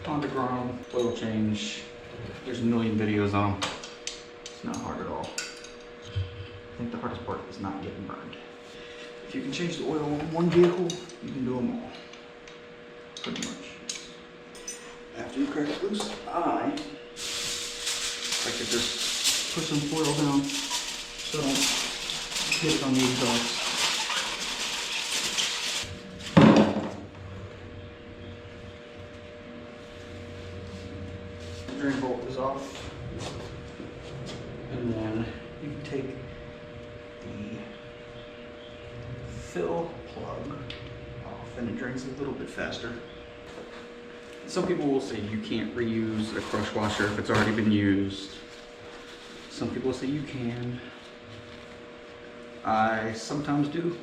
Honda Grom, oil change. There's a million videos on them. It's not hard at all. I think the hardest part is not getting burned. If you can change the oil on one vehicle, you can do them all. Pretty much. After you crack it loose, I like to just put some foil down so I don't hit it on the exhaust. The drain bolt is off, and then you can take the fill plug off and it drains a little bit faster. Some people will say you can't reuse a crush washer if it's already been used. Some people say you can. I sometimes do,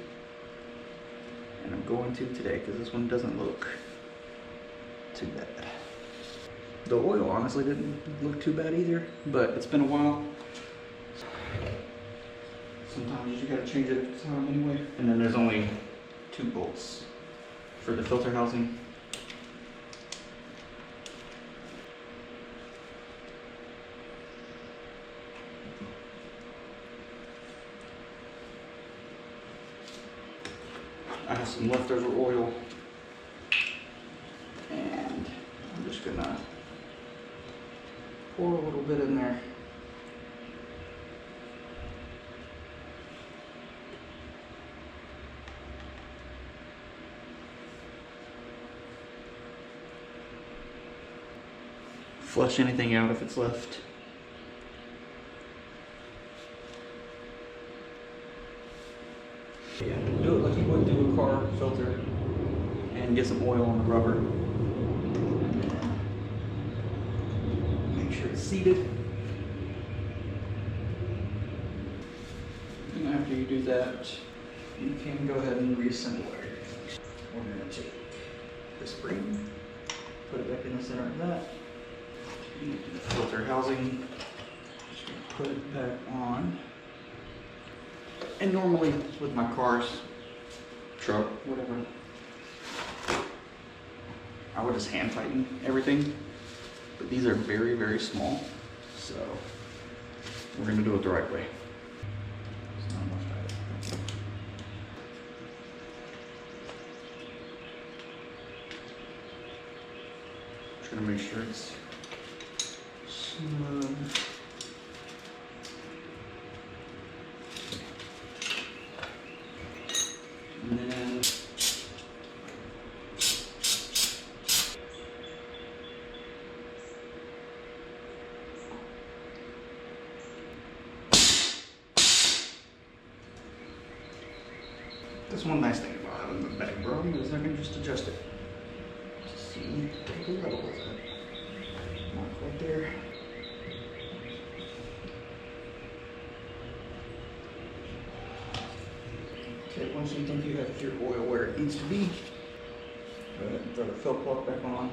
and I'm going to today because this one doesn't look too bad. The oil honestly didn't look too bad either, but it's been a while. Sometimes you gotta change it at the time anyway. And then there's only 2 bolts for the filter housing. I have some leftover oil, and I'm just gonna pour a little bit in there. Flush anything out if it's left. Yeah, do it like you would do a car filter and get some oil on the rubber. Make sure it's seated. And after you do that, you can go ahead and reassemble everything. We're going to take the spring, put it back in the center of that. You need the filter housing, just going to put it back on. And normally with my cars, truck, whatever, I would just hand tighten everything, but these are very, very small, so we're going to do it the right way. It's not enough tight. Trying to make sure it's smooth. And then that's one nice thing about having the back Grom is I can just adjust it to see where the level is at. Not quite there. Okay, once you think you have your oil where it needs to be, go ahead and throw the fill plug back on.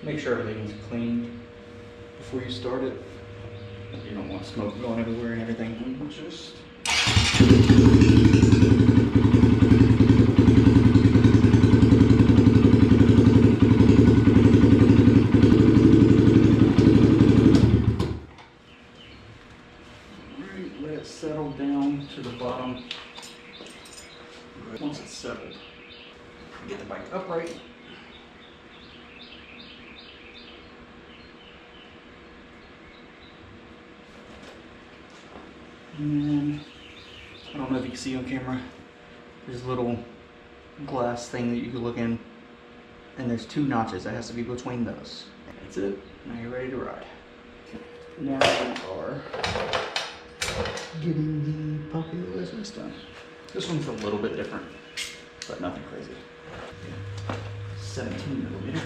Make sure everything's clean before you start it. You don't want smoke going everywhere and everything. And just let it settle down to the bottom. Once it's settled, get the bike upright. And then, I don't know if you can see on camera, there's a little glass thing that you can look in, and there's 2 notches that has to be between those. That's it. Now you're ready to ride. Okay. Now we are getting the Papio SS done. This one's a little bit different, but nothing crazy. 17mm.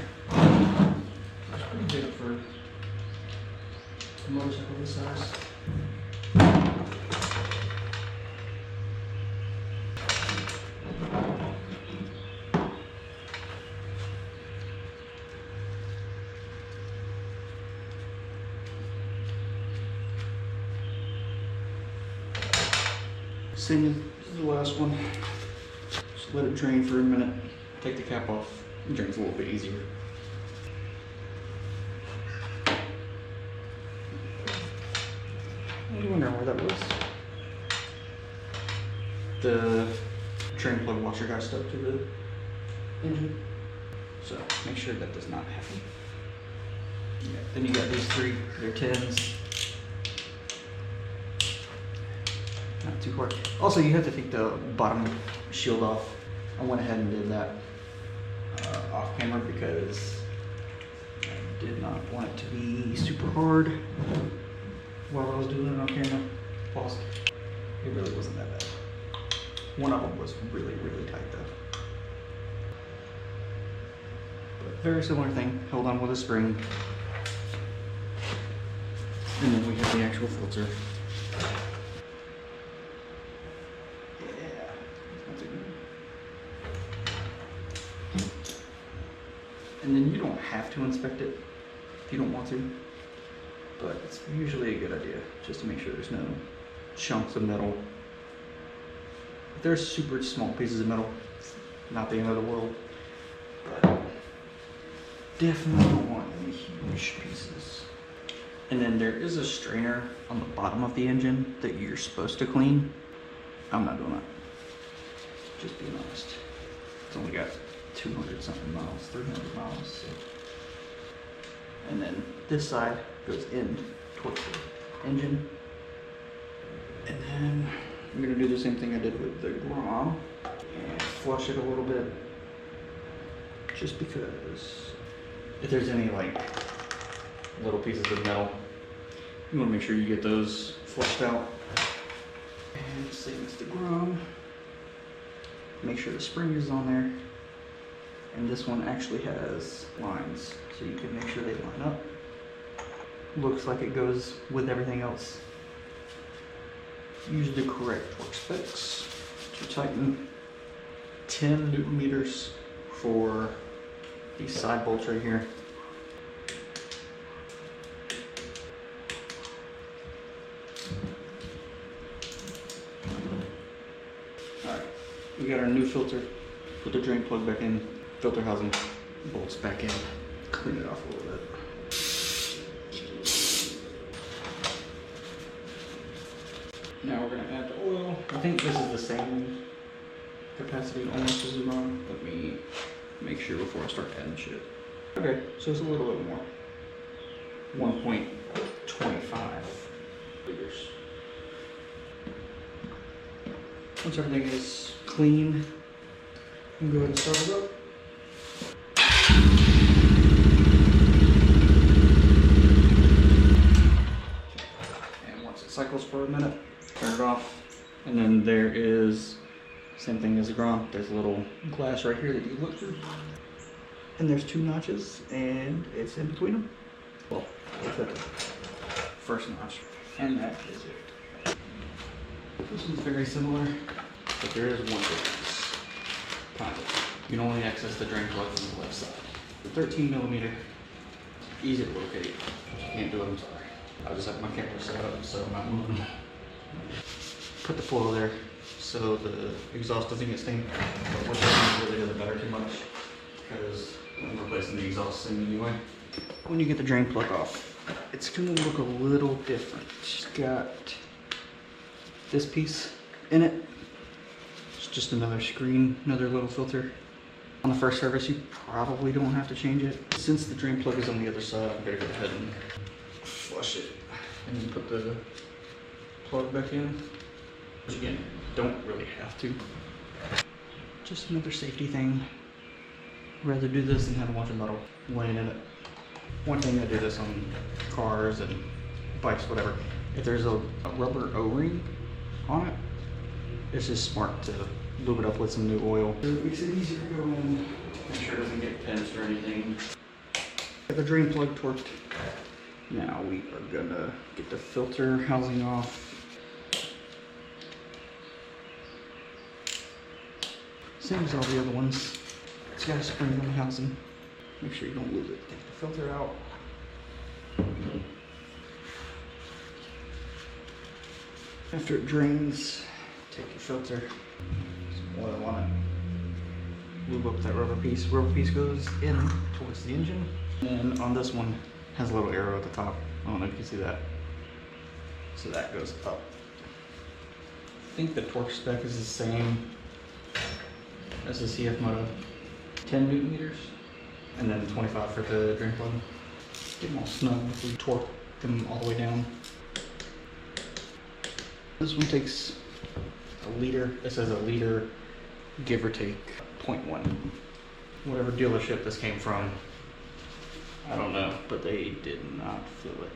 That's pretty big for a motorcycle this size. This is the last one. Just let it drain for a minute. take the cap off, it drains a little bit easier. I was wondering where that was. The drain plug washer got stuck to the engine. So make sure that does not happen. Yeah, then you got these three, they're 10s. Not too hard. Also, you have to take the bottom shield off. I went ahead and did that off camera because I did not want it to be super hard while I was doing it on camera. Pause. It really wasn't that bad. One of them was really, really tight though. But very similar thing, held on with a spring. And then we have the actual filter. Yeah, that's good. And then you don't have to inspect it if you don't want to, but it's usually a good idea just to make sure there's no chunks of metal. If there's super small pieces of metal, not the end of the world, but definitely don't want any huge pieces. And then there is a strainer on the bottom of the engine that you're supposed to clean. I'm not doing that. Just being honest. It's only got 200 something miles, 300 miles. So. And then this side goes in towards the engine. And then I'm gonna do the same thing I did with the Grom and flush it a little bit. Just because if there's any like little pieces of metal, you want to make sure you get those flushed out. And same as the Grom, make sure the spring is on there. And this one actually has lines, so you can make sure they line up. Looks like it goes with everything else. Use the correct torque specs to tighten. 10 Newton meters for these side bolts right here. Alright, we got our new filter. Put the drain plug back in, filter housing, bolts back in, clean it off a little bit. Now we're going to add the oil. I think this is the same capacity almost as the Grom. Let me make sure before I start adding shit. Okay, so it's a little bit more. 1.25 liters. Once everything is clean, I'm going to go ahead and start it up. And once it cycles for a minute, turn it off. And then there is, same thing as the Grom, there's a little glass right here that you look through. And there's 2 notches, and it's in between them. Well, it's at the first notch. And that is it. This one's very similar, but there is one difference. Kind of. You can only access the drain plug from the left side. The 13 millimeter, easy to locate. If you can't do it, I'm sorry. I just have my camera set up so I'm not moving. Put the foil there so the exhaust doesn't get stained, but which really doesn't matter too much because I'm replacing the exhaust thing anyway. When you get the drain plug off, it's gonna look a little different. It's got this piece in it. It's just another screen, another little filter. On the first service, you probably don't have to change it. Since the drain plug is on the other side, I'm gonna go ahead and flush it and then put the plug back in. Which again, don't really have to. Just another safety thing. Rather do this than have a bunch of metal laying in it. One thing I do this on cars and bikes, whatever. If there's a rubber O-ring on it, it's just smart to lube it up with some new oil. It makes it easier to go in, make sure it doesn't get pinched or anything. Get the drain plug torqued. Now we are gonna get the filter housing off. Same as all the other ones. It's got a spring on the housing. Make sure you don't lose it. Take the filter out. After it drains, take your filter, some oil on lube up that rubber piece. Rubber piece goes in towards the engine. And on this one, has a little arrow at the top. I don't know if you can see that. So that goes up. I think the torque spec is the same as the CFMOTO. 10 Newton meters. And then 25 for the drain plug. Get them all snug if we torque them all the way down. This one takes a liter. It says a liter, give or take 0.1. Whatever dealership this came from, I don't know, but they did not fill it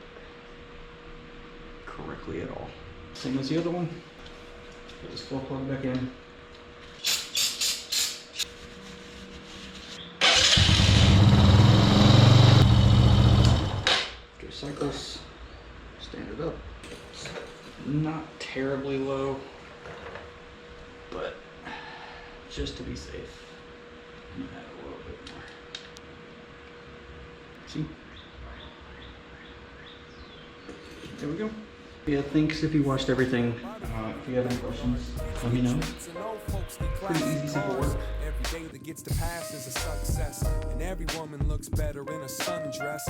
correctly at all. Same as the other one. Put this full plug back in. Go cycles, stand it up. Not terribly low, but just to be safe, I'm gonna add a little bit more. See? There we go. Yeah, thanks if you watched everything. If you have any questions, let me know. Pretty easy, simple work. Every day that gets to pass is a success, and every woman looks better in a sundress.